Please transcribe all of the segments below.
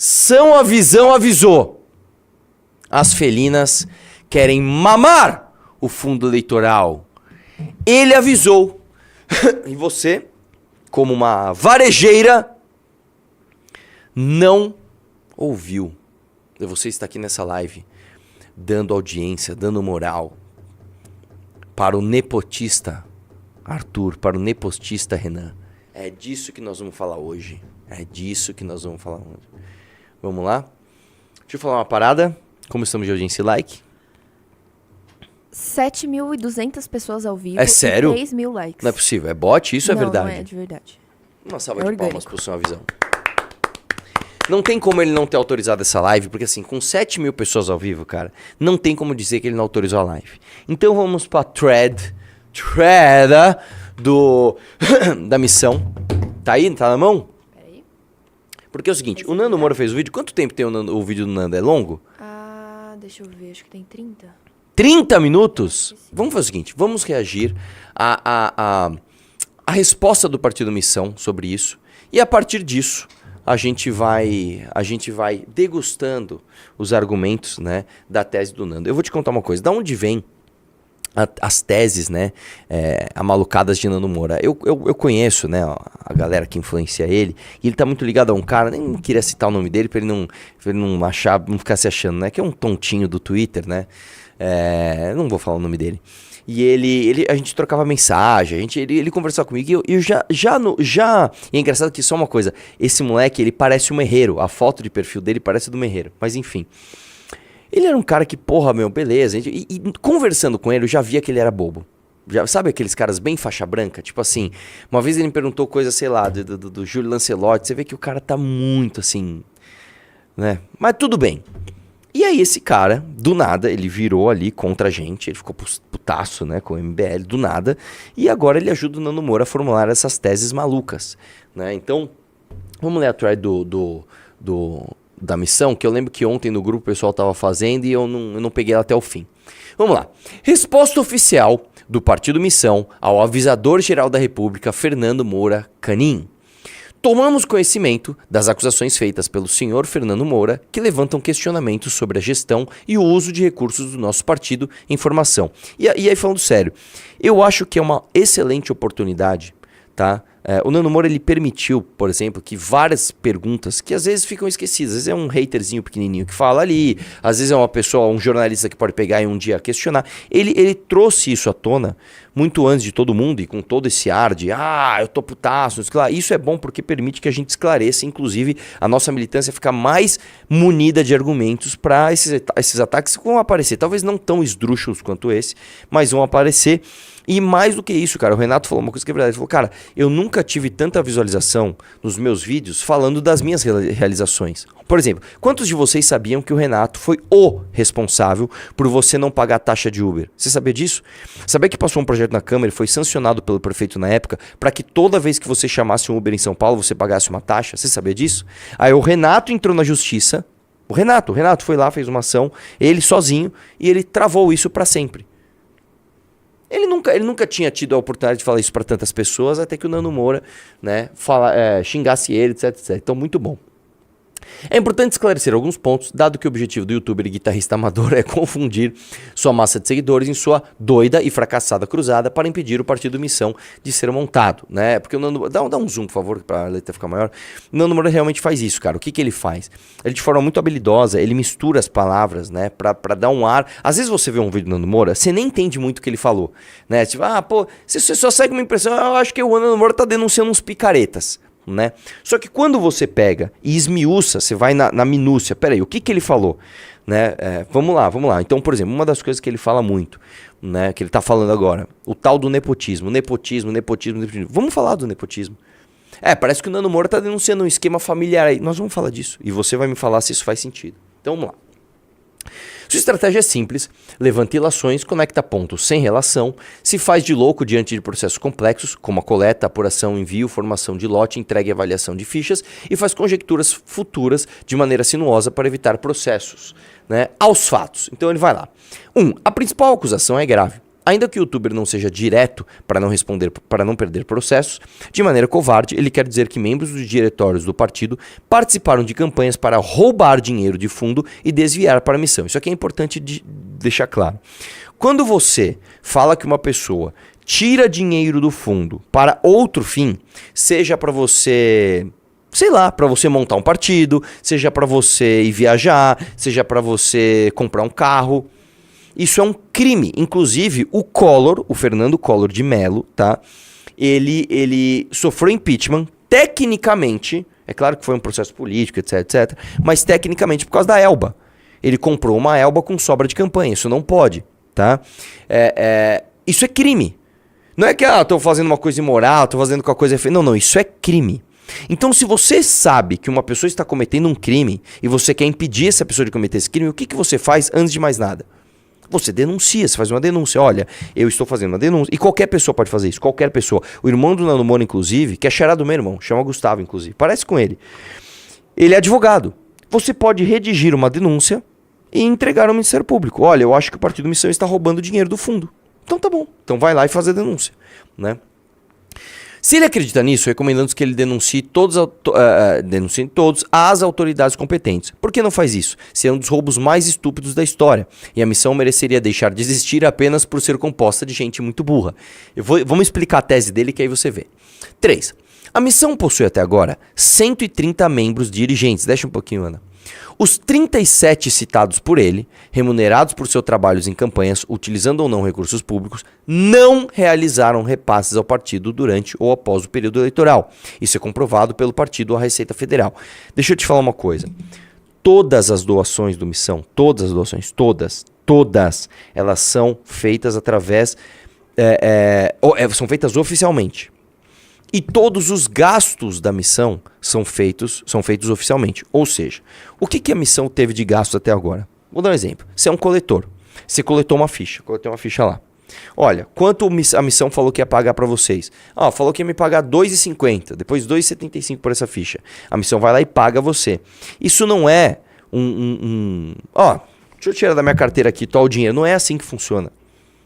São a Visão avisou. As felinas querem mamar o fundo eleitoral. Ele avisou. E você, como uma varejeira, não ouviu. Você está aqui nessa live dando audiência, dando moral para o nepotista Arthur, para o nepotista Renan. É disso que nós vamos falar hoje. É disso que nós vamos falar hoje. Vamos lá? Deixa eu falar uma parada. Como estamos de audiência e like? 7.200 pessoas ao vivo. É sério? E 3.000 likes. Não é possível. É bot? Isso é verdade? Não, é de verdade. Uma salva de palmas pro São Avisão. Não tem como ele não ter autorizado essa live, porque assim, com 7.000 pessoas ao vivo, cara, não tem como dizer que ele não autorizou a live. Então vamos pra thread da missão. Tá aí? Tá na mão? Peraí. Porque é o seguinte, o Nando Moura fez o vídeo. Quanto tempo tem o vídeo do Nando? É longo? Deixa eu ver, acho que tem 30. 30 minutos? Vamos fazer o seguinte, vamos reagir à resposta do Partido Missão sobre isso. E a partir disso, a gente vai degustando os argumentos, né, da tese do Nando. Eu vou te contar uma coisa, da onde vem as teses, né, amalucadas de Nando Moura? Eu conheço, né, a galera que influencia ele, e ele tá muito ligado a um cara, nem queria citar o nome dele pra ele não ficar se achando, né, que é um tontinho do Twitter, né, não vou falar o nome dele. E a gente trocava mensagem, ele conversava comigo e eu já... E é engraçado que só uma coisa, esse moleque, ele parece um herreiro, a foto de perfil dele parece do herreiro, mas enfim. Ele era um cara que, porra, meu, beleza. E conversando com ele, eu já via que ele era bobo. Sabe aqueles caras bem faixa branca? Tipo assim, uma vez ele me perguntou coisa, sei lá, do Júlio Lancelotti. Você vê que o cara tá muito assim, né? Mas tudo bem. E aí esse cara, do nada, ele virou ali contra a gente. Ele ficou putaço, né, com o MBL, do nada. E agora ele ajuda o Nando Moura a formular essas teses malucas, né? Então, vamos ler a thread da missão, que eu lembro que ontem no grupo o pessoal tava fazendo e eu não peguei ela até o fim. Vamos lá. Resposta oficial do Partido Missão ao avisador-geral da República, Fernando Moura Canin. Tomamos conhecimento das acusações feitas pelo senhor Fernando Moura, que levantam questionamentos sobre a gestão e o uso de recursos do nosso partido em formação. E aí, falando sério, eu acho que é uma excelente oportunidade, tá? O Nando Moura, ele permitiu, por exemplo, que várias perguntas que às vezes ficam esquecidas, às vezes é um haterzinho pequenininho que fala ali, às vezes é uma pessoa, um jornalista que pode pegar e um dia questionar, ele trouxe isso à tona muito antes de todo mundo e com todo esse ar de, eu tô putaço, isso é bom porque permite que a gente esclareça, inclusive a nossa militância fica mais munida de argumentos para esses ataques que vão aparecer, talvez não tão esdrúxulos quanto esse, mas vão aparecer. E mais do que isso, cara, o Renato falou uma coisa que é verdade. Ele falou, cara, eu nunca tive tanta visualização nos meus vídeos falando das minhas realizações. Por exemplo, quantos de vocês sabiam que o Renato foi o responsável por você não pagar a taxa de Uber? Você sabia disso? Sabia que passou um projeto na Câmara e foi sancionado pelo prefeito na época para que toda vez que você chamasse um Uber em São Paulo, você pagasse uma taxa? Você sabia disso? Aí o Renato entrou na justiça. O Renato foi lá, fez uma ação, ele sozinho, e ele travou isso para sempre. Ele nunca tinha tido a oportunidade de falar isso para tantas pessoas, até que o Nando Moura, né, xingasse ele, etc, etc. Então, muito bom. É importante esclarecer alguns pontos, dado que o objetivo do youtuber e guitarrista amador é confundir sua massa de seguidores em sua doida e fracassada cruzada para impedir o Partido Missão de ser montado, né? Porque o Nando... Dá um zoom, por favor, para a letra ficar maior. O Nando Moura realmente faz isso, cara. O que ele faz? Ele, de forma muito habilidosa, ele mistura as palavras, né? Pra dar um ar... Às vezes você vê um vídeo do Nando Moura, você nem entende muito o que ele falou, né? Tipo, você só segue uma impressão, eu acho que o Nando Moura tá denunciando uns picaretas, né? Só que quando você pega e esmiuça, você vai na minúcia, peraí, o que ele falou, né? Vamos lá. Então, por exemplo, uma das coisas que ele fala muito, né, que ele tá falando agora, o tal do nepotismo. Vamos falar do nepotismo. Parece que o Nando Moura tá denunciando um esquema familiar aí. Nós vamos falar disso e você vai me falar se isso faz sentido. Então, vamos lá. Sua estratégia é simples, levanta ilações, conecta pontos sem relação, se faz de louco diante de processos complexos, como a coleta, apuração, envio, formação de lote, entrega e avaliação de fichas, e faz conjecturas futuras de maneira sinuosa para evitar processos, né, aos fatos. Então ele vai lá. A principal acusação é grave. Ainda que o youtuber não seja direto para não responder, para não perder processos, de maneira covarde, ele quer dizer que membros dos diretórios do partido participaram de campanhas para roubar dinheiro de fundo e desviar para a missão. Isso aqui é importante deixar claro. Quando você fala que uma pessoa tira dinheiro do fundo para outro fim, seja para você, sei lá, para você montar um partido, seja para você ir viajar, seja para você comprar um carro, isso é um crime. Inclusive, o Fernando Collor de Mello, tá? Ele sofreu impeachment, tecnicamente, é claro que foi um processo político, etc, etc, mas tecnicamente por causa da Elba. Ele comprou uma Elba com sobra de campanha, isso não pode, tá? Isso é crime. Não é que, tô fazendo uma coisa imoral, tô fazendo uma coisa... Não, isso é crime. Então, se você sabe que uma pessoa está cometendo um crime e você quer impedir essa pessoa de cometer esse crime, o que você faz antes de mais nada? Você denuncia, você faz uma denúncia. Olha, eu estou fazendo uma denúncia. E qualquer pessoa pode fazer isso, qualquer pessoa. O irmão do Nando Moura, inclusive, que é xará do meu irmão, chama Gustavo, inclusive, parece com ele. Ele é advogado. Você pode redigir uma denúncia e entregar ao Ministério Público. Olha, eu acho que o Partido Missão está roubando dinheiro do fundo. Então tá bom. Então vai lá e faz a denúncia, né? Se ele acredita nisso, recomendamos que ele denuncie todos as autoridades competentes. Por que não faz isso? Se é um dos roubos mais estúpidos da história. E a missão mereceria deixar de existir apenas por ser composta de gente muito burra. Vamos explicar a tese dele que aí você vê. 3. A missão possui até agora 130 membros dirigentes. Deixa um pouquinho, Ana. Os 37 citados por ele, remunerados por seus trabalhos em campanhas, utilizando ou não recursos públicos, não realizaram repasses ao partido durante ou após o período eleitoral. Isso é comprovado pelo partido à Receita Federal. Deixa eu te falar uma coisa. Todas as doações do Missão, todas as doações, todas, elas são feitas através... são feitas oficialmente. E todos os gastos da missão são feitos oficialmente. Ou seja, o que a missão teve de gastos até agora? Vou dar um exemplo. Você é um coletor. Você coletou uma ficha. Coletei uma ficha lá. Olha, quanto a missão falou que ia pagar para vocês? Falou que ia me pagar R$ 2,50. Depois R$ 2,75 por essa ficha. A missão vai lá e paga você. Isso não é deixa eu tirar da minha carteira aqui, o dinheiro. Não é assim que funciona.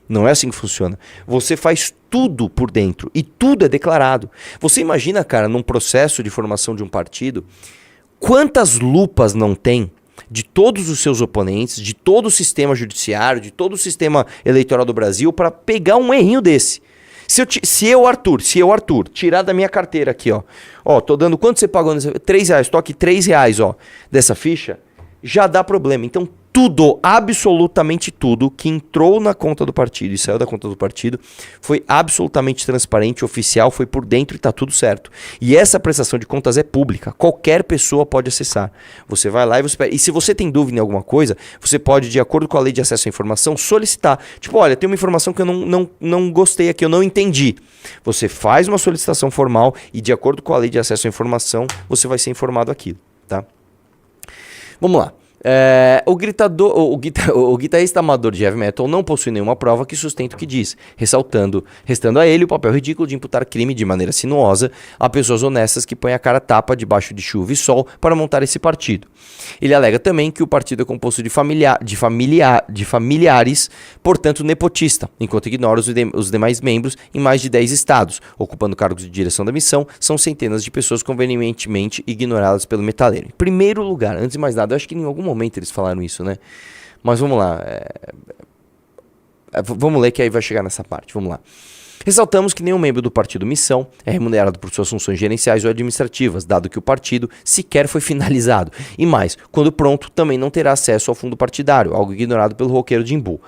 Não é assim que funciona. Você faz tudo por dentro e tudo é declarado. Você imagina, cara, num processo de formação de um partido, quantas lupas não tem de todos os seus oponentes, de todo o sistema judiciário, de todo o sistema eleitoral do Brasil para pegar um errinho desse. Se eu, Arthur, tirar da minha carteira aqui, tô dando, quanto você pagou? R$3, tô aqui R$3, dessa ficha, já dá problema. Então, tudo, absolutamente tudo que entrou na conta do partido e saiu da conta do partido foi absolutamente transparente, oficial, foi por dentro e tá tudo certo. E essa prestação de contas é pública, qualquer pessoa pode acessar. Você vai lá e se você tem dúvida em alguma coisa, você pode, de acordo com a lei de acesso à informação, solicitar. Tipo, olha, tem uma informação que eu não gostei aqui, eu não entendi. Você faz uma solicitação formal e, de acordo com a lei de acesso à informação, você vai ser informado aquilo, tá? Vamos lá. O guitarrista amador de heavy metal não possui nenhuma prova que sustente o que diz, restando a ele o papel ridículo de imputar crime de maneira sinuosa a pessoas honestas que põem a cara a tapa debaixo de chuva e sol para montar esse partido. Ele alega também que o partido é composto de familiares, portanto nepotista, enquanto ignora os demais membros em mais de 10 estados, ocupando cargos de direção da missão, são centenas de pessoas convenientemente ignoradas pelo metaleiro. Em primeiro lugar, antes de mais nada, eu acho que em algum momento eles falaram isso, né? Mas vamos lá. Vamos ler que aí vai chegar nessa parte. Vamos lá. Ressaltamos que nenhum membro do partido Missão é remunerado por suas funções gerenciais ou administrativas, dado que o partido sequer foi finalizado. E mais, quando pronto, também não terá acesso ao fundo partidário, algo ignorado pelo roqueiro de Imbu.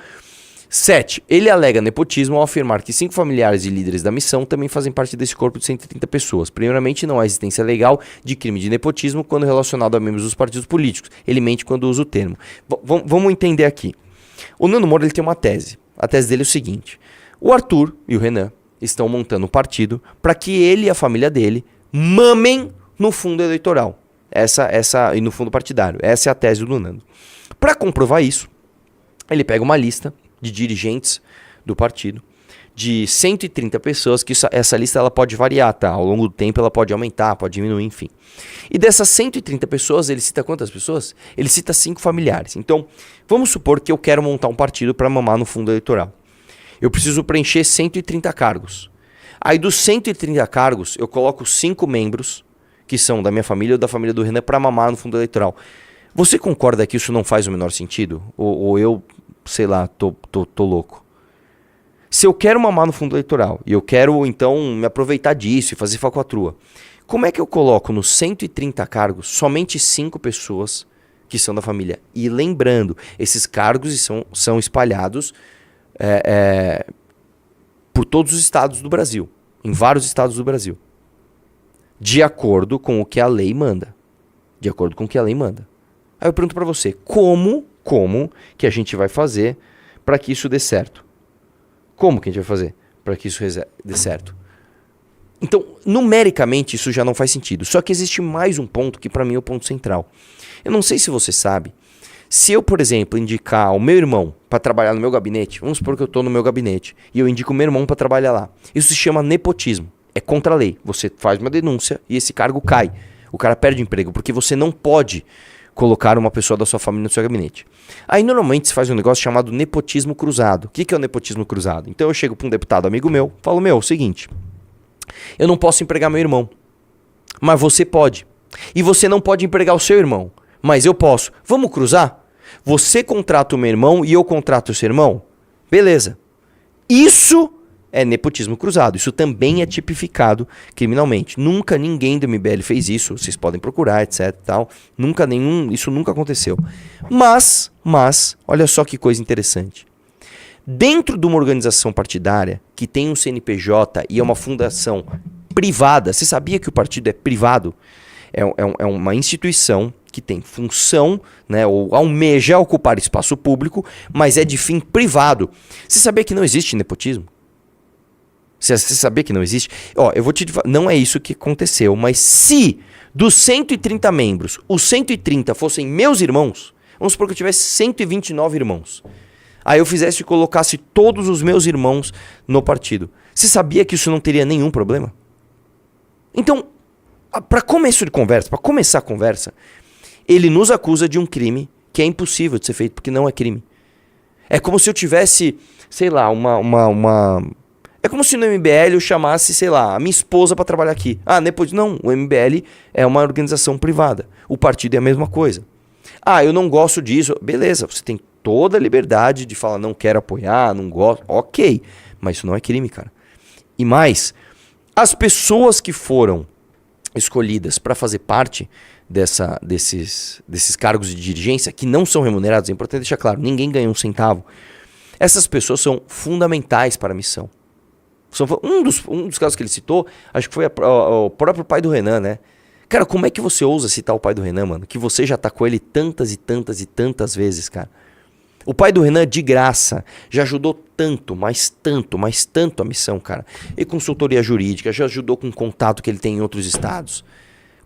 7. Ele alega nepotismo ao afirmar que 5 familiares e líderes da missão também fazem parte desse corpo de 130 pessoas. Primeiramente, não há existência legal de crime de nepotismo quando relacionado a membros dos partidos políticos. Ele mente quando usa o termo. Vamos entender aqui. O Nando Moura ele tem uma tese. A tese dele é o seguinte. O Arthur e o Renan estão montando um partido para que ele e a família dele mamem no fundo eleitoral. E no fundo partidário. Essa é a tese do Nando. Para comprovar isso, ele pega uma lista de dirigentes do partido, de 130 pessoas, que essa lista ela pode variar, tá? Ao longo do tempo ela pode aumentar, pode diminuir, enfim. E dessas 130 pessoas, ele cita quantas pessoas? Ele cita 5 familiares. Então, vamos supor que eu quero montar um partido para mamar no fundo eleitoral. Eu preciso preencher 130 cargos. Aí dos 130 cargos, eu coloco 5 membros, que são da minha família ou da família do Renan, para mamar no fundo eleitoral. Você concorda que isso não faz o menor sentido? Ou eu, sei lá, tô louco? Se eu quero mamar no fundo eleitoral e eu quero, então, me aproveitar disso e fazer falcatrua, como é que eu coloco nos 130 cargos somente 5 pessoas que são da família? E lembrando, esses cargos são espalhados por todos os estados do Brasil, em vários estados do Brasil, de acordo com o que a lei manda. De acordo com o que a lei manda. Aí eu pergunto pra você, como que a gente vai fazer para que isso dê certo? Como que a gente vai fazer para que isso dê certo? Então, numericamente, isso já não faz sentido. Só que existe mais um ponto que para mim é o ponto central. Eu não sei se você sabe, se eu, por exemplo, indicar o meu irmão para trabalhar no meu gabinete, vamos supor que eu estou no meu gabinete, e eu indico o meu irmão para trabalhar lá. Isso se chama nepotismo. É contra a lei. Você faz uma denúncia e esse cargo cai. O cara perde o emprego, porque você não pode colocar uma pessoa da sua família no seu gabinete. Aí normalmente se faz um negócio chamado nepotismo cruzado. O que é o nepotismo cruzado? Então eu chego para um deputado amigo meu, falo, é o seguinte, eu não posso empregar meu irmão, mas você pode. E você não pode empregar o seu irmão, mas eu posso. Vamos cruzar? Você contrata o meu irmão e eu contrato o seu irmão? Beleza. Isso é nepotismo cruzado. Isso também é tipificado criminalmente. Nunca ninguém do MBL fez isso. Vocês podem procurar, etc. Tal. Isso nunca aconteceu. Mas, olha só que coisa interessante. Dentro de uma organização partidária que tem um CNPJ e é uma fundação privada, você sabia que o partido é privado? É uma instituição que tem função, né, ou almeja ocupar espaço público, mas é de fim privado. Você sabia que não existe nepotismo? Você sabia que não existe? Ó, eu vou te dizer, não é isso que aconteceu, mas se dos 130 membros, os 130 fossem meus irmãos, vamos supor que eu tivesse 129 irmãos, aí eu fizesse e colocasse todos os meus irmãos no partido. Você sabia que isso não teria nenhum problema? Então, para começo de conversa, para começar a conversa, ele nos acusa de um crime que é impossível de ser feito, porque não é crime. É como se eu tivesse, sei lá, É como se no MBL eu chamasse, sei lá, a minha esposa para trabalhar aqui. Depois não, o MBL é uma organização privada. O partido é a mesma coisa. Eu não gosto disso. Beleza, você tem toda a liberdade de falar não quero apoiar, não gosto. Ok, mas isso não é crime, cara. E mais, as pessoas que foram escolhidas para fazer parte desses cargos de dirigência, que não são remunerados, é importante deixar claro, ninguém ganha um centavo. Essas pessoas são fundamentais para a missão. Um dos casos que ele citou, acho que foi o próprio pai do Renan, né? Cara, como é que você ousa citar o pai do Renan, mano? Que você já atacou ele tantas e tantas e tantas vezes, cara. O pai do Renan, de graça, já ajudou tanto, mas tanto a missão, cara. E consultoria jurídica, já ajudou com contato que ele tem em outros estados.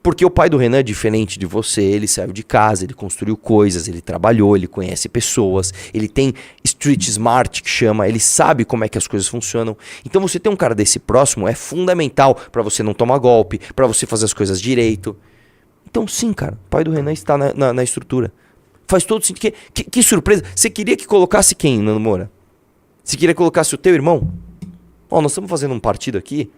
Porque o pai do Renan é diferente de você, ele saiu de casa, ele construiu coisas, ele trabalhou, ele conhece pessoas, ele tem street smart, que chama, ele sabe como é que as coisas funcionam. Então você ter um cara desse próximo é fundamental para você não tomar golpe, para você fazer as coisas direito. Então sim, cara, o pai do Renan está na estrutura. Faz todo sentido. Que surpresa. Você queria que colocasse quem, Nando Moura? Você queria que colocasse o teu irmão? Nós estamos fazendo um partido aqui...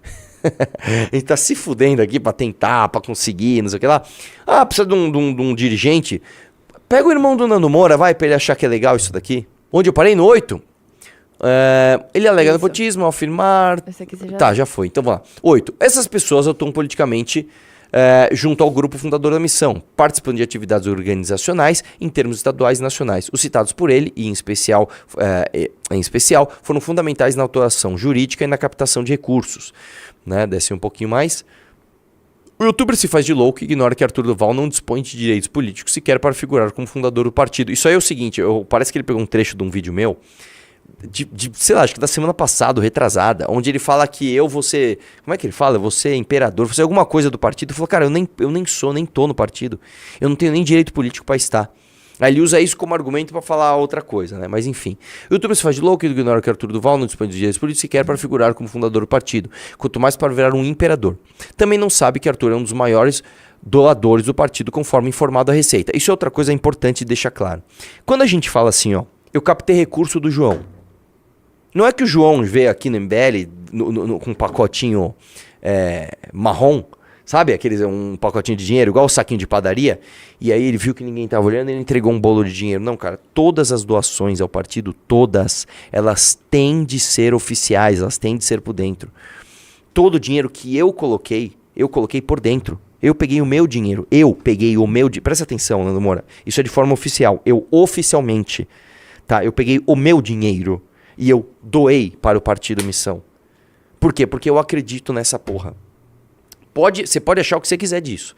A gente tá se fudendo aqui pra tentar, pra conseguir, não sei o que lá. Precisa de um dirigente. Pega o irmão do Nando Moura, vai, pra ele achar que é legal isso daqui. Onde eu parei? No 8. Ele alega nepotismo ao afirmar... Esse aqui você já foi. Então vamos lá. 8. Essas pessoas atuam politicamente junto ao grupo fundador da missão, participando de atividades organizacionais em termos estaduais e nacionais. Os citados por ele, e em especial, foram fundamentais na atuação jurídica e na captação de recursos. Né? Desce um pouquinho mais. O youtuber se faz de louco e ignora que Arthur Duval não dispõe de direitos políticos sequer para figurar como fundador do partido. Isso aí é o seguinte, parece que ele pegou um trecho de um vídeo meu, sei lá, acho que da semana passada, retrasada, onde ele fala que eu vou ser... Como é que ele fala? Eu vou ser imperador, vou ser alguma coisa do partido. Ele falou, cara, eu nem tô no partido. Eu não tenho nem direito político para estar. Aí ele usa isso como argumento para falar outra coisa, né? Mas enfim. O youtuber se faz de louco e ignora que Arthur Duval não dispõe de direitos políticos sequer para figurar como fundador do partido, quanto mais para virar um imperador. Também não sabe que Arthur é um dos maiores doadores do partido, conforme informado a Receita. Isso é outra coisa importante de deixar claro. Quando a gente fala assim, eu captei recurso do João. Não é que o João veio aqui no MBL com um pacotinho marrom, sabe? Um pacotinho de dinheiro, igual o saquinho de padaria. E aí ele viu que ninguém tava olhando e ele entregou um bolo de dinheiro. Não, cara, todas as doações ao partido, todas, elas têm de ser oficiais, elas têm de ser por dentro. Todo o dinheiro que eu coloquei por dentro. Eu peguei o meu dinheiro. Presta atenção, Nando Moura. Isso é de forma oficial. Eu oficialmente, tá? Eu peguei o meu dinheiro e eu doei para o Partido Missão. Por quê? Porque eu acredito nessa porra. Você pode achar o que você quiser disso.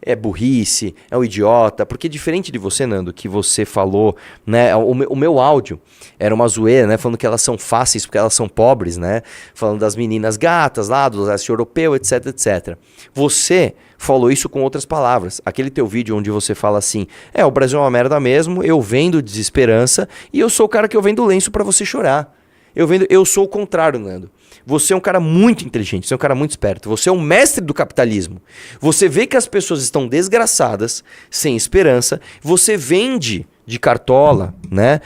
É burrice, é um idiota, porque diferente de você, Nando, que você falou, né, o meu áudio era uma zoeira, né, falando que elas são fáceis porque elas são pobres, né, falando das meninas gatas lá, do leste europeu, etc, etc. Você falou isso com outras palavras. Aquele teu vídeo onde você fala assim, o Brasil é uma merda mesmo, eu vendo desesperança e eu sou o cara que eu vendo lenço pra você chorar. Eu sou o contrário, Nando. Você é um cara muito inteligente, você é um cara muito esperto. Você é um mestre do capitalismo. Você vê que as pessoas estão desgraçadas, sem esperança. Você vende de cartola, né?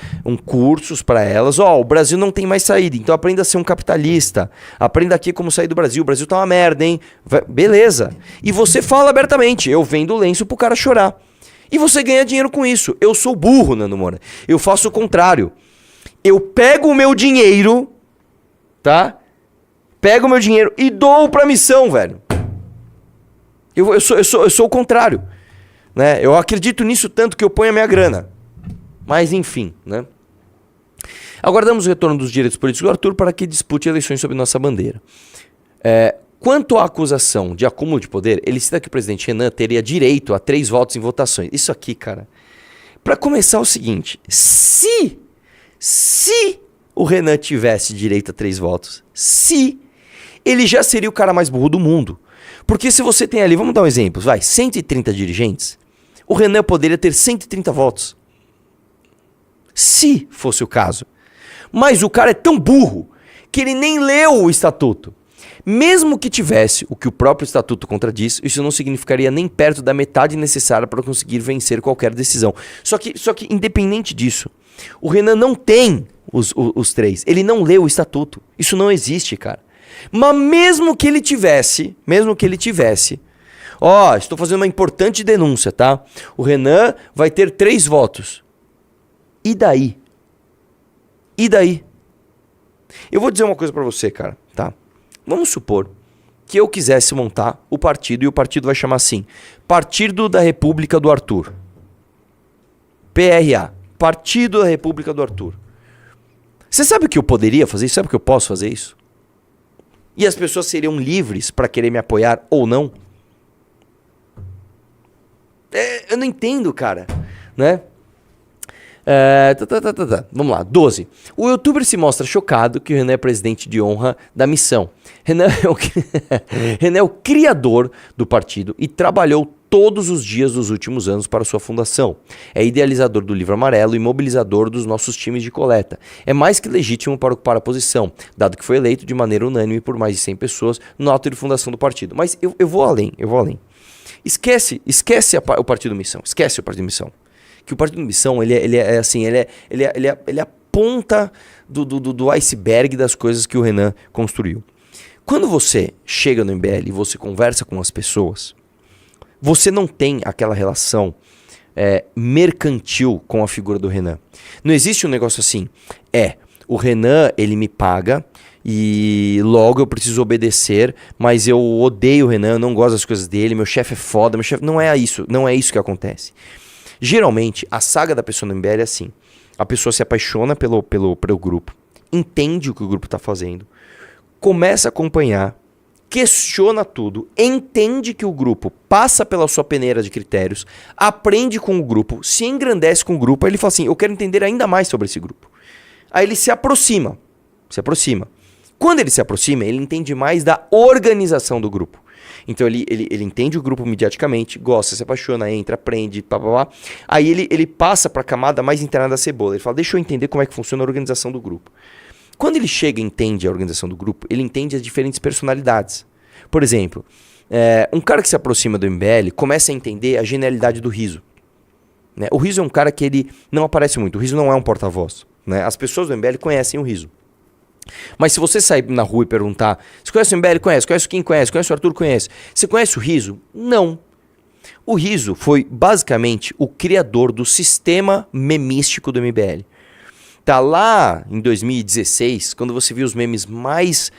Cursos para elas. O Brasil não tem mais saída, então aprenda a ser um capitalista. Aprenda aqui como sair do Brasil. O Brasil tá uma merda, hein? Beleza. E você fala abertamente, eu vendo lenço pro cara chorar. E você ganha dinheiro com isso. Eu sou burro, Nando Moura. Eu faço o contrário. Eu pego o meu dinheiro, tá? Pego o meu dinheiro e dou pra missão, velho. Eu sou o contrário, né? Eu acredito nisso tanto que eu ponho a minha grana. Mas enfim, né? Aguardamos o retorno dos direitos políticos do Arthur para que dispute eleições sob nossa bandeira. Quanto à acusação de acúmulo de poder, ele cita que o presidente Renan teria direito a 3 votos em votações. Isso aqui, cara. Pra começar, é o seguinte. Se o Renan tivesse direito a 3 votos, ele já seria o cara mais burro do mundo. Porque se você tem ali, vamos dar um exemplo, 130 dirigentes, o Renan poderia ter 130 votos. Se fosse o caso. Mas o cara é tão burro que ele nem leu o estatuto. Mesmo que tivesse o que o próprio estatuto contradiz, isso não significaria nem perto da metade necessária para conseguir vencer qualquer decisão. Só que independente disso, o Renan não tem os 3. Ele não leu o estatuto. Isso não existe, cara. Mas mesmo que ele tivesse, estou fazendo uma importante denúncia, tá? O Renan vai ter 3 votos. E daí? Eu vou dizer uma coisa pra você, cara, tá? Vamos supor que eu quisesse montar o partido e o partido vai chamar assim, Partido da República do Arthur. PRA. Partido da República do Arthur. Você sabe o que eu poderia fazer isso? Sabe o que eu posso fazer isso? E as pessoas seriam livres para querer me apoiar ou não? Eu não entendo, cara. Né? Vamos lá, 12. O youtuber se mostra chocado que o Renan é presidente de honra da missão. Renan é o criador do partido e trabalhou todos os dias dos últimos anos para sua fundação. É idealizador do Livro Amarelo e mobilizador dos nossos times de coleta. É mais que legítimo para ocupar a posição, dado que foi eleito de maneira unânime por mais de 100 pessoas no ato de fundação do partido. Mas eu vou além. Esquece o Partido Missão. Esquece o Partido Missão. Que o Partido Missão, ele é a ponta do iceberg das coisas que o Renan construiu. Quando você chega no MBL e você conversa com as pessoas, você não tem aquela relação mercantil com a figura do Renan. Não existe um negócio assim, o Renan, ele me paga e logo eu preciso obedecer, mas eu odeio o Renan, eu não gosto das coisas dele, meu chefe é foda, não é isso que acontece. Geralmente, a saga da pessoa no MBL é assim, a pessoa se apaixona pelo grupo, entende o que o grupo está fazendo, começa a acompanhar, questiona tudo, entende que o grupo passa pela sua peneira de critérios, aprende com o grupo, se engrandece com o grupo, aí ele fala assim, eu quero entender ainda mais sobre esse grupo. Aí ele se aproxima. Quando ele se aproxima, ele entende mais da organização do grupo. Então ele entende o grupo mediaticamente, gosta, se apaixona, entra, aprende, Aí ele passa para a camada mais interna da cebola. Ele fala, deixa eu entender como é que funciona a organização do grupo. Quando ele chega e entende a organização do grupo, ele entende as diferentes personalidades. Por exemplo, um cara que se aproxima do MBL começa a entender a genialidade do Riso. Né? O Riso é um cara que ele não aparece muito. O Riso não é um porta-voz. Né? As pessoas do MBL conhecem o Riso. Mas se você sair na rua e perguntar, você conhece o MBL? Conhece. Conhece o Kim? Conhece. Conhece o Arthur? Conhece. Você conhece o Riso? Não. O Riso foi basicamente o criador do sistema memístico do MBL. Tá lá em 2016, quando você viu os memes mais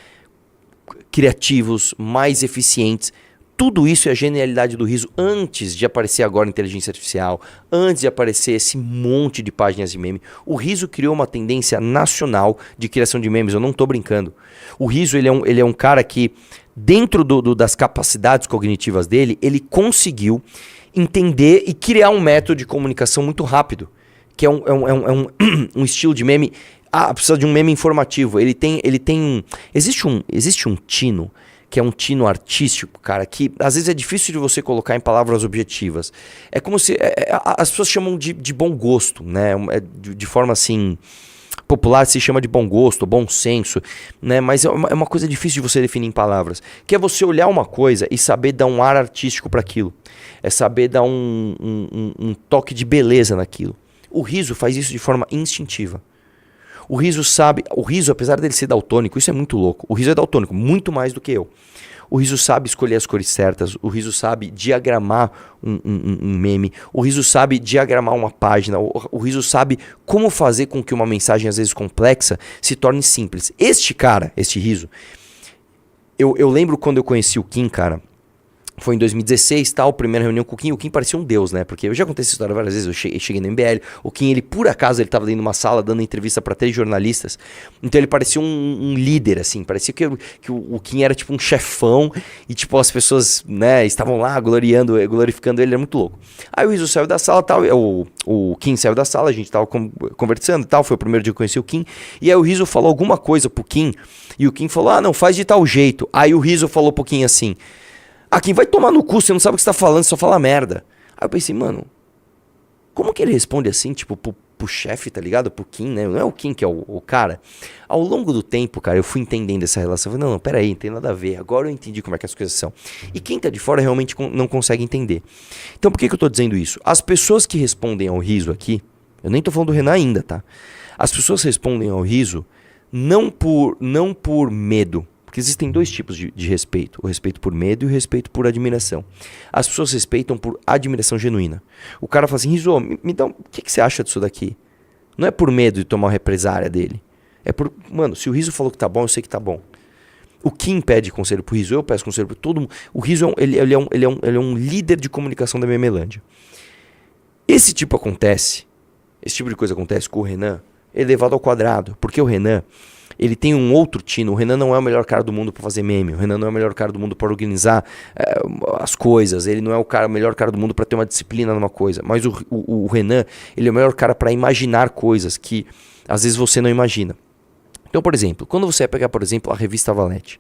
criativos, mais eficientes, tudo isso é a genialidade do Riso antes de aparecer agora a inteligência artificial, antes de aparecer esse monte de páginas de meme. O Riso criou uma tendência nacional de criação de memes, eu não tô brincando. O Riso, ele é um cara que, dentro das capacidades cognitivas dele, ele conseguiu entender e criar um método de comunicação muito rápido, que é um estilo de meme. Precisa de um meme informativo. Existe um tino, que é um tino artístico, cara, que às vezes é difícil de você colocar em palavras objetivas. É como se... as pessoas chamam de bom gosto, né? De forma assim... popular se chama de bom gosto, bom senso, né? Mas é uma coisa difícil de você definir em palavras. Que é você olhar uma coisa e saber dar um ar artístico para aquilo. É saber dar um toque de beleza naquilo. O Riso faz isso de forma instintiva. O Riso, apesar dele ser daltônico, isso é muito louco. O Riso é daltônico, muito mais do que eu. O Riso sabe escolher as cores certas. O Riso sabe diagramar um meme. O Riso sabe diagramar uma página. O Riso sabe como fazer com que uma mensagem, às vezes complexa, se torne simples. Este Riso, eu lembro quando eu conheci o Kim, cara. Foi em 2016, tal, primeira reunião com o Kim. O Kim parecia um deus, né? Porque eu já contei essa história várias vezes. Eu cheguei no MBL. O Kim, ele por acaso, ele tava dentro de uma sala dando entrevista para 3 jornalistas. Então ele parecia um líder, assim. Parecia que o Kim era tipo um chefão. E tipo, as pessoas, né, estavam lá glorificando ele. Era muito louco. Aí o Riso saiu da sala, tal. O Kim saiu da sala, a gente tava conversando e tal. Foi o primeiro dia que eu conheci o Kim. E aí o Riso falou alguma coisa pro Kim. E o Kim falou, não, faz de tal jeito. Aí o Riso falou pro Kim assim... Kim, vai tomar no cu, você não sabe o que você tá falando, você só fala merda. Aí eu pensei, mano, como que ele responde assim, tipo, pro chefe, tá ligado? Pro Kim, né? Não é o Kim que é o cara. Ao longo do tempo, cara, eu fui entendendo essa relação. Eu falei, não, peraí, não tem nada a ver. Agora eu entendi como é que as coisas são. E quem tá de fora realmente não consegue entender. Então por que eu tô dizendo isso? As pessoas que respondem ao Riso aqui, eu nem tô falando do Renan ainda, tá? As pessoas respondem ao Riso não por medo. Porque existem 2 tipos de respeito. O respeito por medo e o respeito por admiração. As pessoas respeitam por admiração genuína. O cara fala assim, Riso, me dá o que você acha disso daqui? Não é por medo de tomar uma represária dele. É por, mano, se o Riso falou que tá bom, eu sei que tá bom. O Kim pede conselho pro Riso, eu peço conselho pro todo mundo. O Riso ele é um líder de comunicação da Memelândia. Esse tipo de coisa acontece com o Renan elevado ao quadrado. Porque o Renan... ele tem um outro tino. O Renan não é o melhor cara do mundo para fazer meme. O Renan não é o melhor cara do mundo para organizar as coisas. Ele não é o melhor cara do mundo para ter uma disciplina numa coisa. Mas o Renan, ele é o melhor cara para imaginar coisas que às vezes você não imagina. Então, por exemplo, quando você vai pegar, por exemplo, a revista Valete.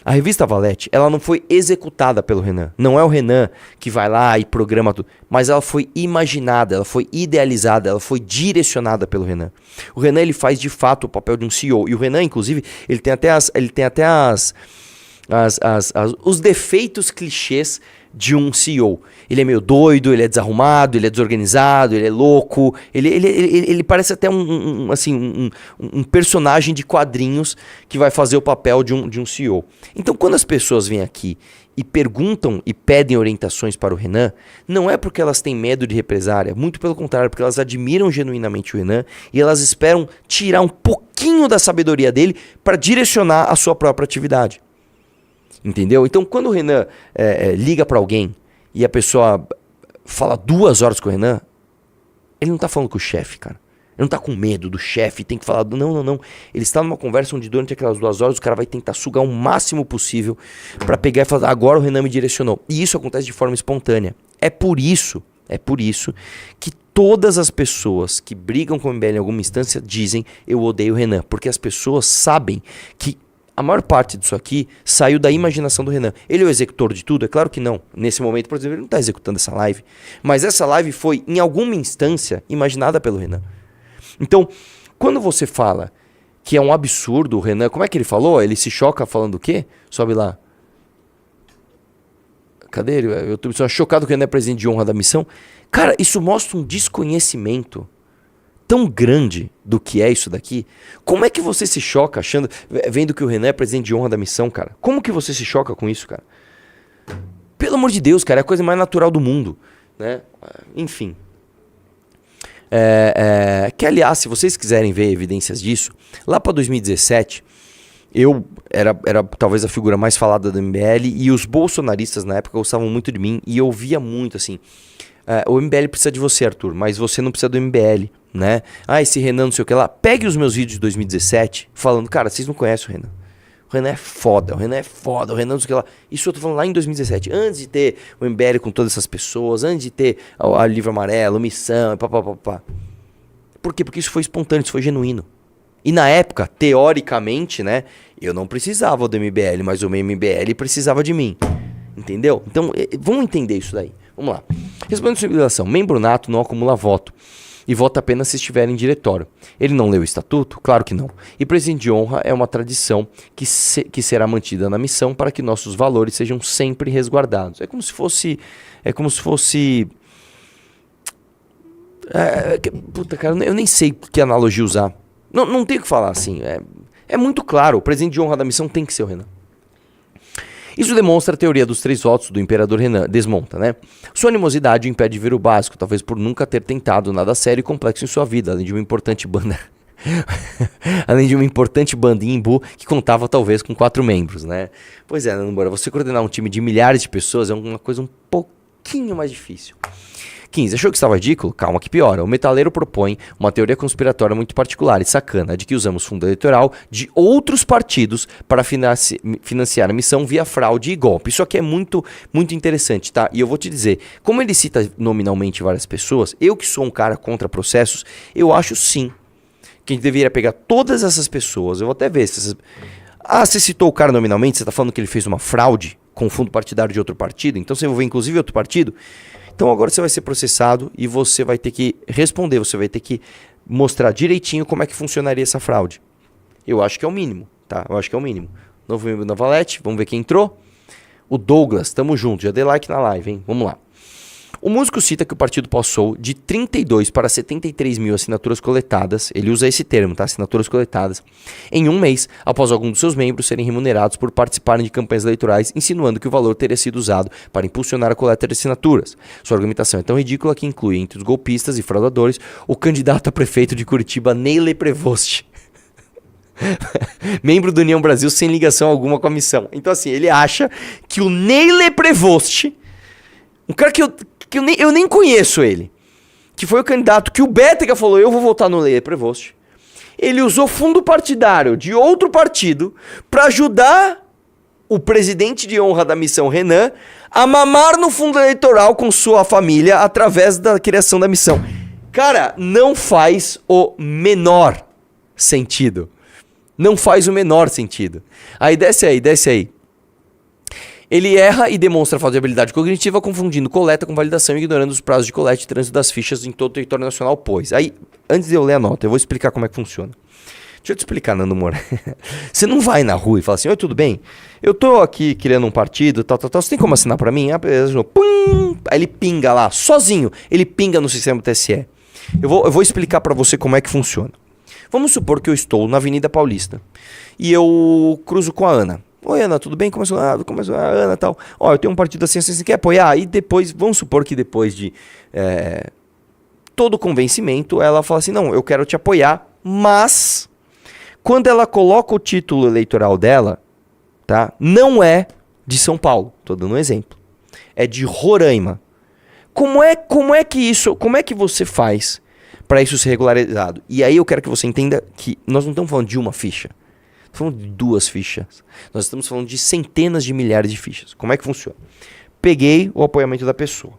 A revista Valete, ela não foi executada pelo Renan. Não é o Renan que vai lá e programa tudo. Mas ela foi imaginada, ela foi idealizada, ela foi direcionada pelo Renan. O Renan, ele faz de fato o papel de um CEO. E o Renan, inclusive, ele tem até os defeitos clichês de um CEO. Ele é meio doido, ele é desarrumado, ele é desorganizado, ele é louco. Ele parece até um personagem de quadrinhos que vai fazer o papel de um CEO. Então, quando as pessoas vêm aqui e perguntam e pedem orientações para o Renan, não é porque elas têm medo de represária, muito pelo contrário, porque elas admiram genuinamente o Renan e elas esperam tirar um pouquinho da sabedoria dele para direcionar a sua própria atividade. Entendeu? Então, quando o Renan liga pra alguém e a pessoa fala 2 horas com o Renan, ele não tá falando com o chefe, cara. Ele não tá com medo do chefe, tem que falar... Não. Ele está numa conversa onde durante aquelas 2 horas o cara vai tentar sugar o máximo possível pra pegar e falar, agora o Renan me direcionou. E isso acontece de forma espontânea. É por isso que todas as pessoas que brigam com o MBL em alguma instância dizem, eu odeio o Renan. Porque as pessoas sabem que a maior parte disso aqui saiu da imaginação do Renan. Ele é o executor de tudo? É claro que não. Nesse momento, por exemplo, ele não está executando essa live. Mas essa live foi, em alguma instância, imaginada pelo Renan. Então, quando você fala que é um absurdo o Renan... Como é que ele falou? Ele se choca falando o quê? Sobe lá. Cadê ele? Eu tô chocado que ele não é presidente de honra da missão. Cara, isso mostra um desconhecimento tão grande do que é isso daqui. Como é que você se choca vendo que o Renan é presidente de honra da missão, cara? Como que você se choca com isso, cara? Pelo amor de Deus, cara, é a coisa mais natural do mundo, né? Enfim. Que, aliás, se vocês quiserem ver evidências disso, lá para 2017, eu era talvez a figura mais falada do MBL e os bolsonaristas na época gostavam muito de mim e eu via muito assim, o MBL precisa de você, Arthur, mas você não precisa do MBL, né? Esse Renan não sei o que lá. Pegue os meus vídeos de 2017 falando, cara, vocês não conhecem o Renan. O Renan é foda, o Renan não sei o que lá. Isso eu tô falando lá em 2017, antes de ter o MBL com todas essas pessoas, antes de ter o Livro Amarelo, Missão, papapá. Por quê? Porque isso foi espontâneo, isso foi genuíno. E na época, teoricamente, né, eu não precisava do MBL, mas o MBL precisava de mim. Entendeu? Então, vamos entender isso daí. Vamos lá. Respondendo sua obrigação, membro nato não acumula voto e vota apenas se estiver em diretório. Ele não leu o estatuto? Claro que não. E presidente de honra é uma tradição que será mantida na missão para que nossos valores sejam sempre resguardados. É como se fosse... puta, cara, eu nem sei que analogia usar. Não tem o que falar assim. É muito claro. O presidente de honra da missão tem que ser o Renan. Isso demonstra a teoria dos 3 votos do imperador Renan. Desmonta, né? Sua animosidade o impede de ver o básico, talvez por nunca ter tentado nada sério e complexo em sua vida, além de uma importante banda... além de uma importante bandinha imbu que contava talvez com 4 membros, né? Pois é, Nambora, você coordenar um time de milhares de pessoas é uma coisa um pouquinho mais difícil. 15. Achou que estava ridículo? Calma que piora. O metaleiro propõe uma teoria conspiratória muito particular e sacana, de que usamos fundo eleitoral de outros partidos para financiar a missão via fraude e golpe. Isso aqui é muito, muito interessante, tá? E eu vou te dizer, como ele cita nominalmente várias pessoas, eu que sou um cara contra processos, eu acho sim que a gente deveria pegar todas essas pessoas, eu vou até ver se essas... você citou o cara nominalmente, você está falando que ele fez uma fraude com fundo partidário de outro partido, então você envolveu inclusive outro partido. Então agora você vai ser processado e você vai ter que responder, você vai ter que mostrar direitinho como é que funcionaria essa fraude. Eu acho que é o mínimo, tá? Eu acho que é o mínimo. Novo membro da Valete, vamos ver quem entrou. O Douglas, tamo junto, já dei like na live, hein? Vamos lá. O músico cita que o partido passou de 32 para 73 mil assinaturas coletadas, ele usa esse termo, tá? Assinaturas coletadas, em um mês, após alguns dos seus membros serem remunerados por participarem de campanhas eleitorais, insinuando que o valor teria sido usado para impulsionar a coleta de assinaturas. Sua argumentação é tão ridícula que inclui, entre os golpistas e fraudadores, o candidato a prefeito de Curitiba, Neile Prevost. Membro do União Brasil sem ligação alguma com a missão. Então assim, ele acha que o Neile Prevost, um cara que eu nem conheço ele, que foi o candidato que o Bétega falou, eu vou votar no Neile Prevost. Ele usou fundo partidário de outro partido para ajudar o presidente de honra da missão, Renan, a mamar no fundo eleitoral com sua família através da criação da missão. Cara, não faz o menor sentido. Não faz o menor sentido. Aí, desce aí. Ele erra e demonstra falta de habilidade cognitiva, confundindo coleta com validação e ignorando os prazos de coleta e trânsito das fichas em todo o território nacional, pois. Aí, antes de eu ler a nota, eu vou explicar como é que funciona. Deixa eu te explicar, Nando Moura. Você não vai na rua e fala assim, oi, tudo bem? Eu tô aqui criando um partido, tal. Você tem como assinar pra mim? Pum! Aí ele pinga lá, sozinho. Ele pinga no sistema do TSE. Eu vou explicar pra você como é que funciona. Vamos supor que eu estou na Avenida Paulista e eu cruzo com a Ana. Oi, Ana, tudo bem? Começou a Ana e tal. Ó, eu tenho um partido assim, você quer apoiar? E depois, vamos supor que depois de todo o convencimento, ela fala assim, não, eu quero te apoiar, mas quando ela coloca o título eleitoral dela, tá? Não é de São Paulo, tô dando um exemplo. É de Roraima. Como é que você faz para isso ser regularizado? E aí eu quero que você entenda que nós não estamos falando de uma ficha. Estamos falando de 2 fichas. Nós estamos falando de centenas de milhares de fichas. Como é que funciona? Peguei o apoiamento da pessoa.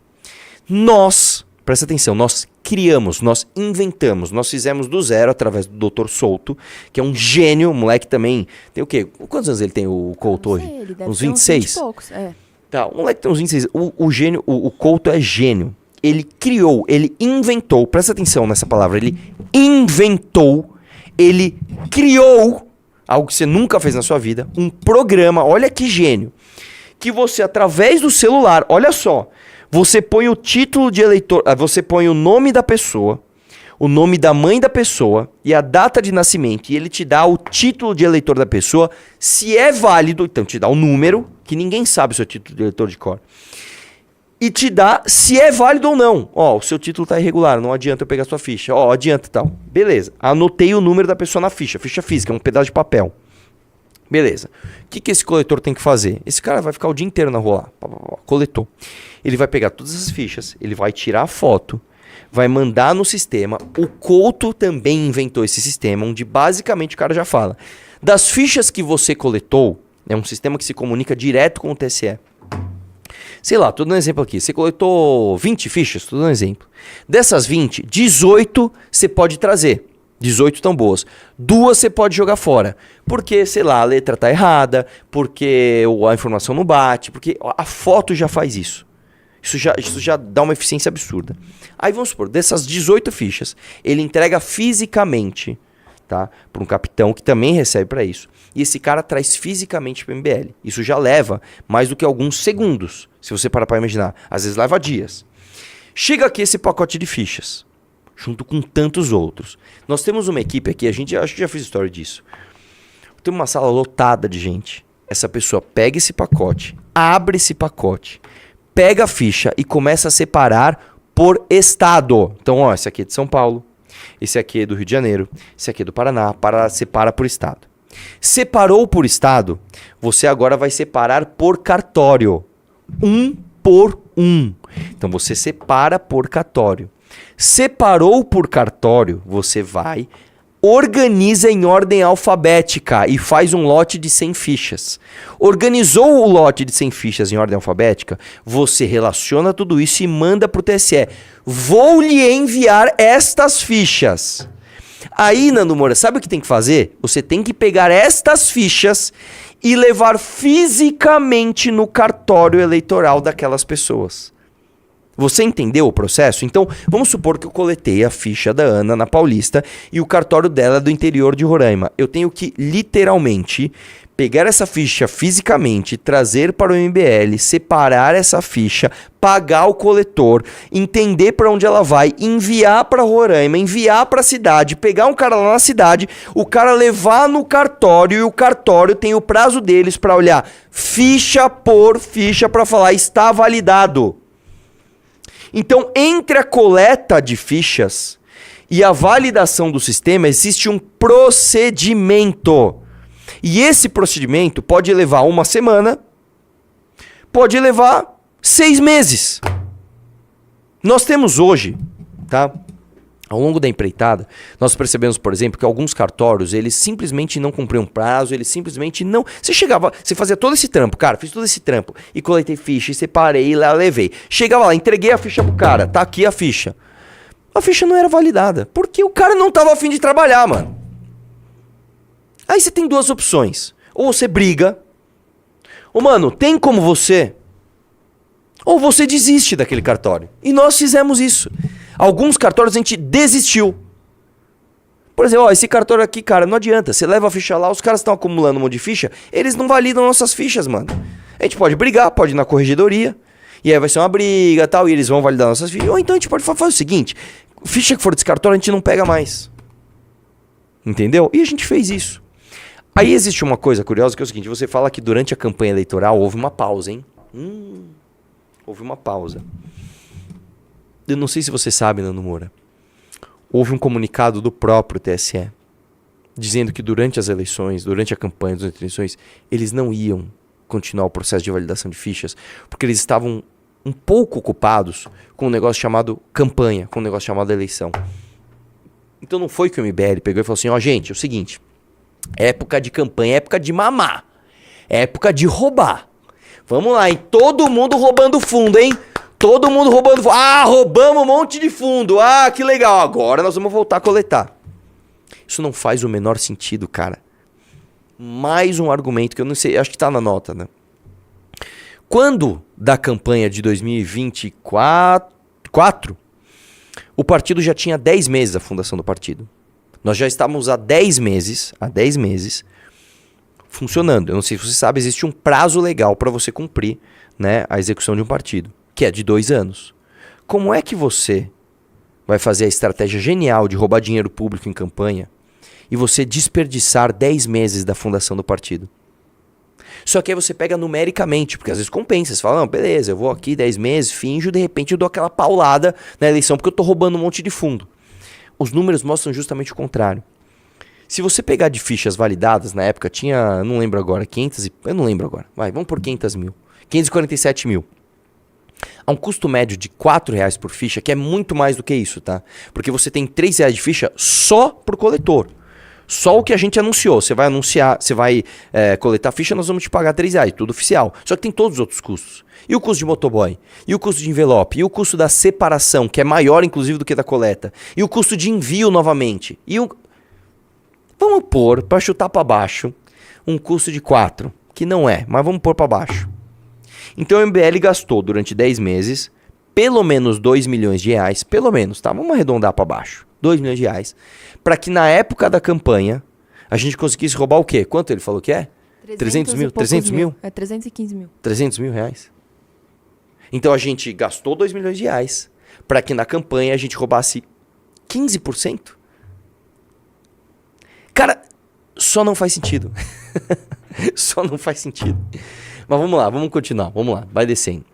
Presta atenção, nós criamos, nós inventamos, nós fizemos do zero através do Dr. Souto, que é um gênio, moleque também. Tem o quê? Quantos anos ele tem, o Couto, hoje? Ele deve uns ter 26? Uns 20 e poucos, Tá, o moleque tem uns 26. O gênio, o Couto é gênio. Ele criou, ele inventou, presta atenção nessa palavra, ele inventou, ele criou algo que você nunca fez na sua vida, um programa, olha que gênio, que você, através do celular, olha só, você põe o título de eleitor, você põe o nome da pessoa, o nome da mãe da pessoa e a data de nascimento, e ele te dá o título de eleitor da pessoa, se é válido, então te dá o número, que ninguém sabe o seu título de eleitor de cor, e te dá se é válido ou não. Ó, o seu título tá irregular, não adianta eu pegar sua ficha. Ó, adianta e tal. Beleza, anotei o número da pessoa na ficha física, é um pedaço de papel. Beleza. O que esse coletor tem que fazer? Esse cara vai ficar o dia inteiro na rua lá. Coletou. Ele vai pegar todas as fichas, ele vai tirar a foto, vai mandar no sistema. O Couto também inventou esse sistema, onde basicamente o cara já fala. Das fichas que você coletou, é um sistema que se comunica direto com o TSE. Sei lá, tô dando um exemplo aqui. Você coletou 20 fichas, tô dando um exemplo. Dessas 20, 18 você pode trazer. 18 tão boas. 2 você pode jogar fora. Porque, sei lá, a letra tá errada, porque a informação não bate, porque a foto já faz isso. Isso já dá uma eficiência absurda. Aí vamos supor, dessas 18 fichas, ele entrega fisicamente, tá, para um capitão que também recebe para isso. E esse cara traz fisicamente para o MBL. Isso já leva mais do que alguns segundos, se você parar para imaginar. Às vezes leva dias. Chega aqui esse pacote de fichas, junto com tantos outros. Nós temos uma equipe aqui, acho que já fiz história disso. Tem uma sala lotada de gente. Essa pessoa pega esse pacote, abre esse pacote, pega a ficha e começa a separar por estado. Então, ó, esse aqui é de São Paulo, esse aqui é do Rio de Janeiro, esse aqui é do Paraná, separa por estado. Separou por estado, você agora vai separar por cartório. Um por um. Então, você separa por cartório. Separou por cartório, você vai, organiza em ordem alfabética e faz um lote de 100 fichas. Organizou o lote de 100 fichas em ordem alfabética, você relaciona tudo isso e manda para o TSE. Vou lhe enviar estas fichas. Aí, Nando Moura, sabe o que tem que fazer? Você tem que pegar estas fichas e levar fisicamente no cartório eleitoral daquelas pessoas. Você entendeu o processo? Então, vamos supor que eu coletei a ficha da Ana na Paulista e o cartório dela é do interior de Roraima. Eu tenho que, literalmente, pegar essa ficha fisicamente, trazer para o MBL, separar essa ficha, pagar o coletor, entender para onde ela vai, enviar para Roraima, enviar para a cidade, pegar um cara lá na cidade, o cara levar no cartório e o cartório tem o prazo deles para olhar ficha por ficha para falar está validado. Então, entre a coleta de fichas e a validação do sistema, existe um procedimento. E esse procedimento pode levar 1 semana, pode levar 6 meses. Nós temos hoje, tá? Ao longo da empreitada, nós percebemos, por exemplo, que alguns cartórios, eles simplesmente não cumpriam prazo, eles simplesmente não... Você fazia todo esse trampo, cara, fiz todo esse trampo, e coletei ficha, e separei, e lá levei. Chegava lá, entreguei a ficha pro cara, tá aqui a ficha. A ficha não era validada, porque o cara não tava a fim de trabalhar, mano. Aí você tem 2 opções. Ou você briga, ou mano, tem como você... Ou você desiste daquele cartório. E nós fizemos isso. Alguns cartórios a gente desistiu. Por exemplo, ó, esse cartório aqui, cara, não adianta. Você leva a ficha lá, os caras estão acumulando um monte de ficha, eles não validam nossas fichas, mano. A gente pode brigar, pode ir na corregedoria, e aí vai ser uma briga e tal, e eles vão validar nossas fichas. Ou então a gente pode fazer o seguinte, ficha que for desse cartório a gente não pega mais. Entendeu? E a gente fez isso. Aí existe uma coisa curiosa que é o seguinte, você fala que durante a campanha eleitoral houve uma pausa, hein? Houve uma pausa. Eu não sei se você sabe, Nando Moura. Houve um comunicado do próprio TSE dizendo que durante as eleições, durante a campanha das eleições, eles não iam continuar o processo de validação de fichas, porque eles estavam um pouco ocupados com um negócio chamado campanha, com um negócio chamado eleição. Então não foi que o MBL pegou e falou assim, ó, gente, é o seguinte, época de campanha, época de mamar, época de roubar. Vamos lá, hein? Todo mundo roubando fundo, hein? Todo mundo roubando fundo. Ah, roubamos um monte de fundo. Ah, que legal. Agora nós vamos voltar a coletar. Isso não faz o menor sentido, cara. Mais um argumento que eu não sei, acho que tá na nota, né? Quando da campanha de 2024, o partido já tinha 10 meses a fundação do partido. Nós já estávamos há 10 meses funcionando. Eu não sei se você sabe, existe um prazo legal para você cumprir, né, a execução de um partido, que é de 2 anos. Como é que você vai fazer a estratégia genial de roubar dinheiro público em campanha e você desperdiçar 10 meses da fundação do partido. Só que aí você pega numericamente, porque às vezes compensa. Você fala, não, beleza, eu vou aqui 10 meses, finjo, de repente eu dou aquela paulada na eleição porque eu tô roubando um monte de fundo. Os números mostram justamente o contrário. Se você pegar de fichas validadas, na época tinha, não lembro agora, 500 e... Eu não lembro agora, vai, vamos por 500 mil. 547 mil. Há um custo médio de R$4 por ficha, que é muito mais do que isso, tá? Porque você tem R$3 de ficha só pro coletor. Só o que a gente anunciou. Você vai anunciar, você vai coletar ficha, nós vamos te pagar R$3, tudo oficial. Só que tem todos os outros custos. E o custo de motoboy? E o custo de envelope? E o custo da separação, que é maior inclusive do que da coleta? E o custo de envio novamente? Vamos pôr, para chutar para baixo, um custo de 4, que não é, mas vamos pôr para baixo. Então o MBL gastou durante 10 meses pelo menos R$2 milhões, pelo menos, tá? Vamos arredondar para baixo. R$2 milhões, para que na época da campanha a gente conseguisse roubar o quê? Quanto ele falou que é? 300 mil? 300 mil? É 315 mil. 300 mil reais. Então a gente gastou R$2 milhões para que na campanha a gente roubasse 15%. Cara, só não faz sentido. Só não faz sentido. Mas vamos lá, vamos continuar. Vamos lá, vai descendo.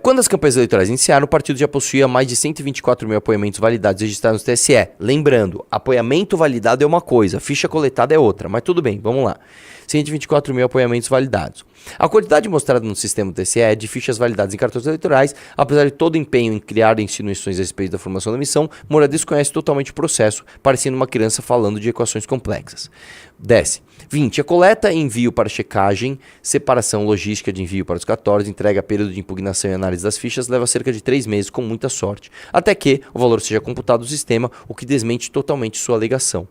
Quando as campanhas eleitorais iniciaram, o partido já possuía mais de 124 mil apoiamentos validados registrados no TSE. Lembrando, apoiamento validado é uma coisa, ficha coletada é outra, mas tudo bem, vamos lá. 124 mil apoiamentos validados. A quantidade mostrada no sistema do TSE é de fichas validadas em cartões eleitorais, apesar de todo o empenho em criar insinuações a respeito da formação da missão, Moura desconhece totalmente o processo, parecendo uma criança falando de equações complexas. Desce. 20. A coleta e envio para checagem, separação logística de envio para os cartórios, entrega, período de impugnação e análise das fichas leva cerca de 3 meses com muita sorte, até que o valor seja computado no sistema, o que desmente totalmente sua alegação.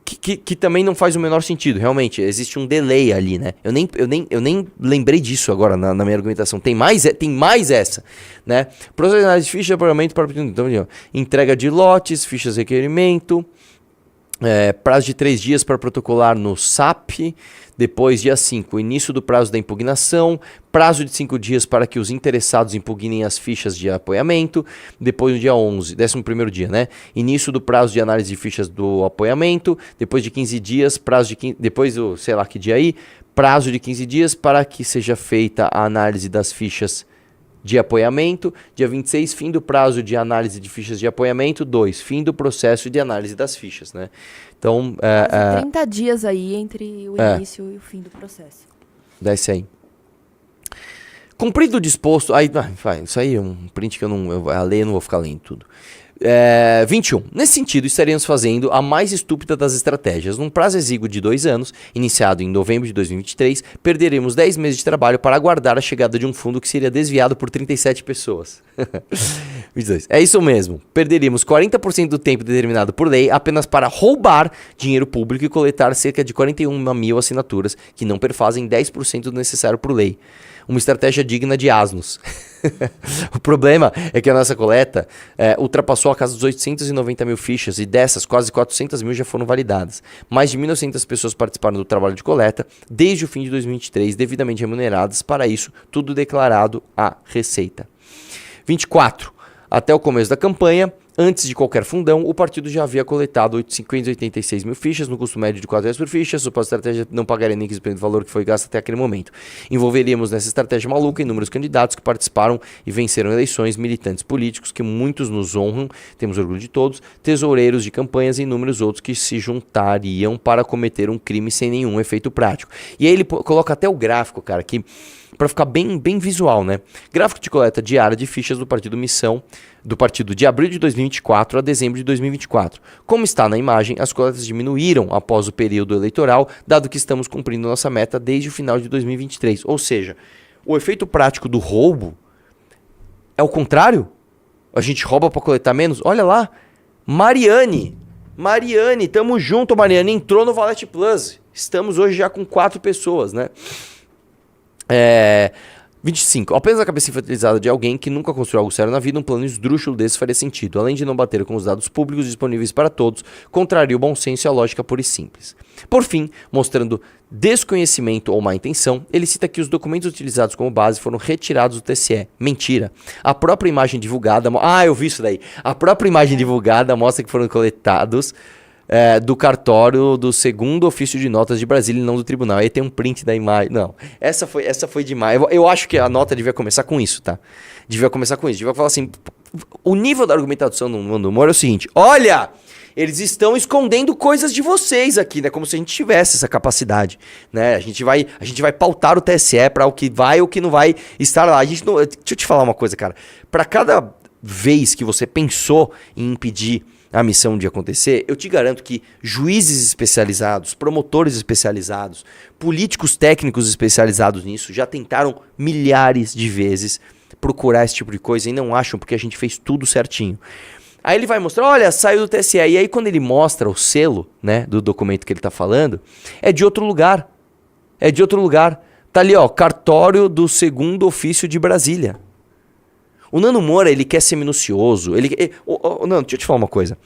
Que também não faz o menor sentido, realmente, existe um delay ali, né? Eu nem lembrei disso agora na minha argumentação. Tem mais essa, né? Processo de análise de ficha, pagamento para então, entrega de lotes, fichas de requerimento, prazo de 3 dias para protocolar no SAP, depois dia 5, início do prazo da impugnação, prazo de 5 dias para que os interessados impugnem as fichas de apoiamento, depois no dia 11, 11º dia, né? Início do prazo de análise de fichas do apoiamento, depois de 15 dias, prazo de 15, depois do, sei lá que dia aí, prazo de 15 dias para que seja feita a análise das fichas de apoiamento, dia 26, fim do prazo de análise de fichas de apoiamento, 2, fim do processo de análise das fichas, né? Então, 30 dias aí entre o início e o fim do processo. Desce aí. Cumprido o disposto, aí, isso aí é um print que a lei eu não vou ficar lendo tudo. 21. Nesse sentido, estaríamos fazendo a mais estúpida das estratégias. Num prazo exíguo de 2 anos, iniciado em novembro de 2023, perderemos 10 meses de trabalho para aguardar a chegada de um fundo que seria desviado por 37 pessoas. 22. É isso mesmo. Perderíamos 40% do tempo determinado por lei apenas para roubar dinheiro público e coletar cerca de 41 mil assinaturas que não perfazem 10% do necessário por lei. Uma estratégia digna de asnos. O problema é que a nossa coleta ultrapassou a casa dos 890 mil fichas e dessas, quase 400 mil já foram validadas. Mais de 1.900 pessoas participaram do trabalho de coleta desde o fim de 2023, devidamente remuneradas, para isso, tudo declarado à Receita. 24. Até o começo da campanha, antes de qualquer fundão, o partido já havia coletado 586 mil fichas, no custo médio de R$4 por ficha. Suposta estratégia não pagaria nem 15% do valor que foi gasto até aquele momento. Envolveríamos nessa estratégia maluca inúmeros candidatos que participaram e venceram eleições, militantes políticos, que muitos nos honram, temos orgulho de todos, tesoureiros de campanhas e inúmeros outros que se juntariam para cometer um crime sem nenhum efeito prático. E aí ele coloca até o gráfico, cara, que... para ficar bem visual, né? Gráfico de coleta diária de fichas do Partido Missão, do partido de abril de 2024 a dezembro de 2024. Como está na imagem, as coletas diminuíram após o período eleitoral, dado que estamos cumprindo nossa meta desde o final de 2023. Ou seja, o efeito prático do roubo é o contrário? A gente rouba para coletar menos? Olha lá, Mariane, tamo junto, Mariane, entrou no Valete Plus. Estamos hoje já com 4 pessoas, né? 25. Apenas a cabeça infantilizada de alguém que nunca construiu algo sério na vida, um plano esdrúxulo desse faria sentido. Além de não bater com os dados públicos disponíveis para todos, contraria o bom senso e a lógica pura e simples. Por fim, mostrando desconhecimento ou má intenção, ele cita que os documentos utilizados como base foram retirados do TSE. Mentira. A própria imagem divulgada... eu vi isso daí. A própria imagem divulgada mostra que foram coletados... do cartório do segundo ofício de notas de Brasília e não do tribunal. Aí tem um print da imagem. Não, essa foi demais. Eu acho que a nota devia começar com isso, tá? Devia falar assim, o nível da argumentação no Mundo do Humor é o seguinte, olha, eles estão escondendo coisas de vocês aqui, né? Como se a gente tivesse essa capacidade, né? A gente vai pautar o TSE para o que vai ou o que não vai estar lá. Deixa eu te falar uma coisa, cara. Para cada vez que você pensou em impedir a missão de acontecer, eu te garanto que juízes especializados, promotores especializados, políticos técnicos especializados nisso já tentaram milhares de vezes procurar esse tipo de coisa e não acham porque a gente fez tudo certinho. Aí ele vai mostrar, olha, saiu do TSE. E aí quando ele mostra o selo, né, do documento que ele tá falando, é de outro lugar. Tá ali, ó, cartório do segundo ofício de Brasília. O Nando Moura, ele quer ser minucioso. Nando, deixa eu te falar uma coisa.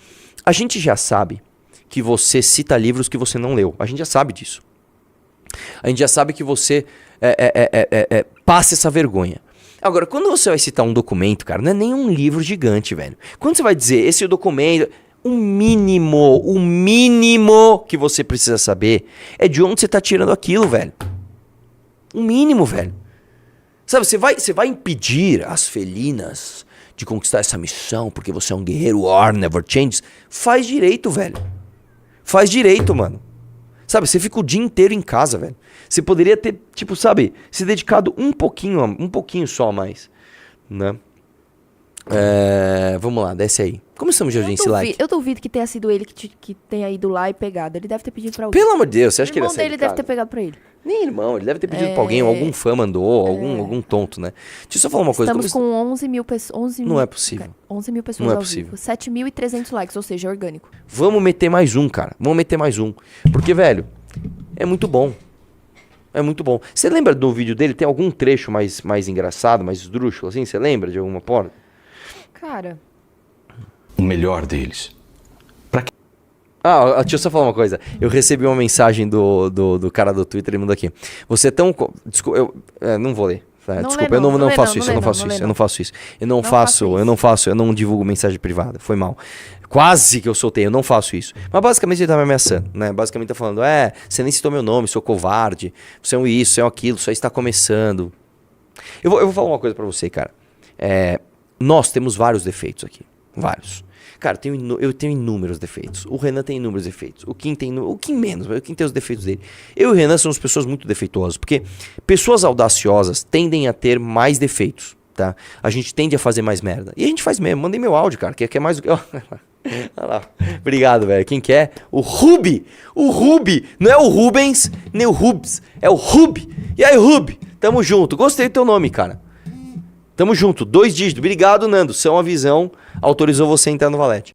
A gente já sabe que você cita livros que você não leu. A gente já sabe disso. A gente já sabe que você passa essa vergonha. Agora, quando você vai citar um documento, cara, não é nem um livro gigante, velho. Quando você vai dizer, esse é o documento... O mínimo que você precisa saber é de onde você tá tirando aquilo, velho. O mínimo, velho. Sabe, você vai impedir as felinas de conquistar essa missão porque você é um guerreiro war, never changes? Faz direito, velho. Faz direito, mano. Sabe, você fica o dia inteiro em casa, velho. Você poderia ter, tipo, sabe, se dedicado um pouquinho só a mais, né? Vamos lá, desce aí. Como estamos de audiência like? Eu duvido que tenha sido ele que tenha ido lá e pegado. Ele deve ter pedido pra alguém. Pelo amor de Deus, você acha que ele ia sair O irmão dele de deve casa? ter pegado pra ele. Nem irmão, ele deve ter pedido pra alguém, algum fã mandou, algum tonto, né? Deixa eu só falar uma coisa. Estamos com 11 mil pessoas. Não é possível. 11 mil pessoas Não é ao possível. vivo. 7.300 likes, ou seja, orgânico. Vamos meter mais um, cara. Porque, velho, é muito bom. É muito bom. Você lembra do vídeo dele? Tem algum trecho mais engraçado, mais esdrúxulo, assim? Você lembra de alguma porra? Cara... O melhor deles. Deixa eu só falar uma coisa. Eu recebi uma mensagem do cara do Twitter, ele mandou aqui. Você é tão... Desculpa, eu não vou ler. Tá? Desculpa, eu não faço isso. Eu não divulgo mensagem privada. Foi mal. Quase que eu soltei, eu não faço isso. Mas basicamente ele tá me ameaçando, né? Basicamente tá falando, você nem citou meu nome, sou covarde, você é um isso, você é um aquilo, só está começando. Eu vou falar uma coisa pra você, cara. Nós temos vários defeitos aqui. Vários. Cara, eu tenho inúmeros defeitos. O Renan tem inúmeros defeitos. O Kim menos, mas o Kim tem os defeitos dele. Eu e o Renan somos pessoas muito defeituosas, porque pessoas audaciosas tendem a ter mais defeitos, tá? A gente tende a fazer mais merda. E a gente faz mesmo. Mandei meu áudio, cara, que é mais do que... Olha lá. Obrigado, velho. Quem quer? O Rubi. O Rubi. Não é o Rubens, nem o Rubs. É o Rubi. E aí, Rubi? Tamo junto. Gostei do teu nome, cara. Tamo junto. 2 dígitos. Obrigado, Nando. São a Visão autorizou você a entrar no Valete.